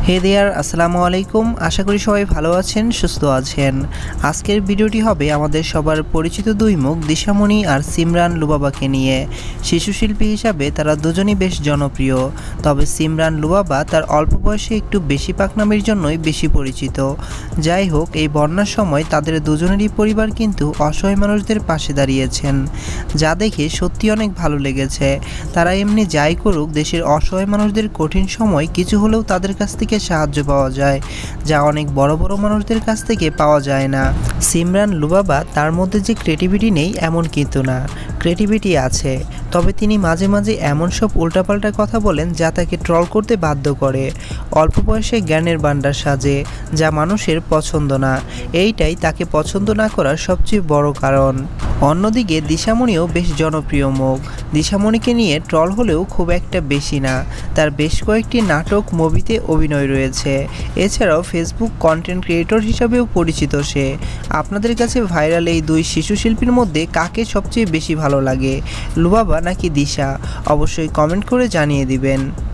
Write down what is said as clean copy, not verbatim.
হে দেয়ার আসসালামু আলাইকুম। আশা করি সবাই ভালো আছেন, সুস্থ আছেন। আজকের ভিডিওটি হবে আমাদের সবার পরিচিত দুই মুখ দিশামণি আর সিমরান লুবাবাকে নিয়ে। শিশু শিল্পী হিসাবে তারা দুজনই বেশ জনপ্রিয়। তবে সিমরান লুবাবা তার অল্প বয়সে একটু বেশি পাকনামির জন্যই বেশি পরিচিত। যাই হোক, এই বন্যার সময় তাদের দুজনেরই পরিবার কিন্তু অসহায় মানুষদের পাশে দাঁড়িয়েছেন, যা দেখে সত্যি অনেক ভালো লেগেছে। তারা এমনি যাই করুক, দেশের অসহায় মানুষদের কঠিন সময় কিছু হলেও তাদের কাছ থেকে সাহায্য পাওয়া যায়, যা অনেক বড় বড় মানুষদের কাছ থেকে পাওয়া যায় না। সিমরান লুবাবা তার মধ্যে যে ক্রিয়েটিভিটি নেই এমন কিন্তু না, ক্রিয়েটিভিটি আছে। তবে তিনি মাঝে মাঝে এমন সব উল্টাপাল্টা কথা বলেন যা তাকে ট্রল করতে বাধ্য করে। অল্প বয়সে জ্ঞানের ভান্ডার সাজে, যা মানুষের পছন্দ না। এইটাই তাকে পছন্দ না করার সবচেয়ে বড় কারণ। অন্যদিকে দিশামণিও বেশ জনপ্রিয় মুখ। দিশামণিকে নিয়ে ট্রল হলেও খুব একটা বেশি না। তার বেশ কয়েকটি নাটক, মুভিতে অভিনয় রয়েছে। এছাড়াও ফেসবুক কন্টেন্ট ক্রিয়েটর হিসাবেও পরিচিত সে। আপনাদের কাছে ভাইরাল এই দুই শিশু শিল্পীর মধ্যে কাকে সবচেয়ে বেশি ভালো লাগে, লুবাবা নাকি দিশা? অবশ্যই কমেন্ট করে জানিয়ে দিবেন।